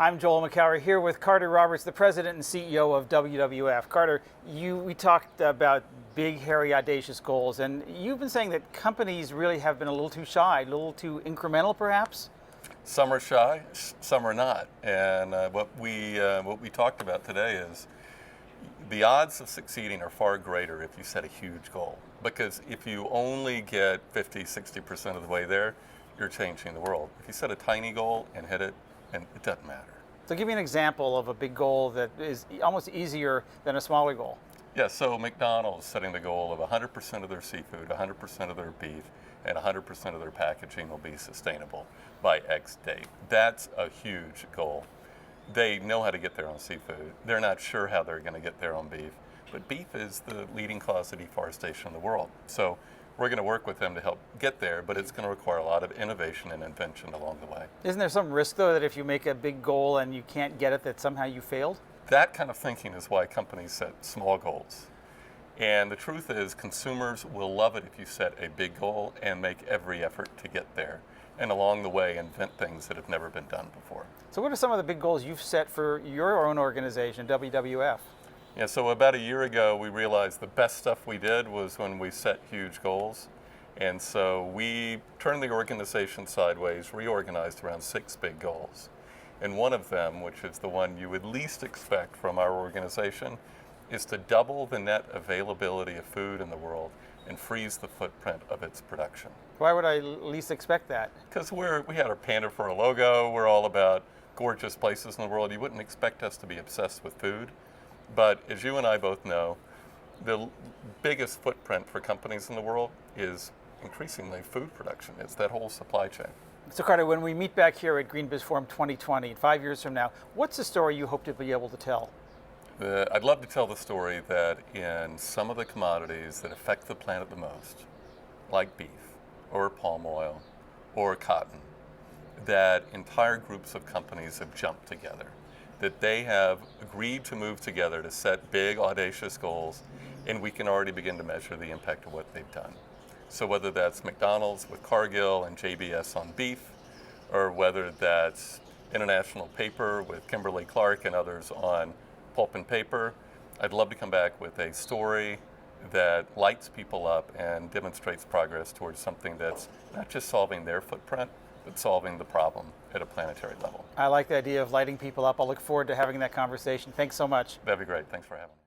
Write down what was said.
I'm Joel McCower here with Carter Roberts, the president and CEO of WWF. Carter, we talked about big, hairy, audacious goals, and you've been saying that companies really have been a little too shy, a little too incremental, perhaps? Some are shy, some are not. And what we talked about today is the odds of succeeding are far greater if you set a huge goal. Because if you only get 50, 60% of the way there, you're changing the world. If you set a tiny goal and hit it, and it doesn't matter. So give me an example of a big goal that is almost easier than a smaller goal. Yeah, so McDonald's setting the goal of 100% of their seafood, 100% of their beef, and 100% of their packaging will be sustainable by X date. That's a huge goal. They know how to get there on seafood. They're not sure how they're going to get there on beef, but beef is the leading cause of deforestation in the world. So we're going to work with them to help get there, but it's going to require a lot of innovation and invention along the way. Isn't there some risk, though, that if you make a big goal and you can't get it, that somehow you failed? That kind of thinking is why companies set small goals. And the truth is, consumers will love it if you set a big goal and make every effort to get there. And along the way, invent things that have never been done before. So what are some of the big goals you've set for your own organization, WWF? Yeah, so about a year ago, we realized the best stuff we did was when we set huge goals. And so we turned the organization sideways, reorganized around 6 big goals. And one of them, which is the one you would least expect from our organization, is to double the net availability of food in the world and freeze the footprint of its production. Why would I least expect that? Because we had our Panda for a logo. We're all about gorgeous places in the world. You wouldn't expect us to be obsessed with food. But as you and I both know, the biggest footprint for companies in the world is increasingly food production. It's that whole supply chain. So Carter, when we meet back here at GreenBiz Forum 2020, 5 years from now, what's the story you hope to be able to tell? I'd love to tell the story that in some of the commodities that affect the planet the most, like beef or palm oil or cotton, that entire groups of companies have jumped together, that they have agreed to move together to set big, audacious goals, and we can already begin to measure the impact of what they've done. So whether that's McDonald's with Cargill and JBS on beef, or whether that's International Paper with Kimberly-Clark and others on pulp and paper, I'd love to come back with a story that lights people up and demonstrates progress towards something that's not just solving their footprint, but solving the problem at a planetary level. I like the idea of lighting people up. I'll look forward to having that conversation. Thanks so much. That'd be great. Thanks for having me.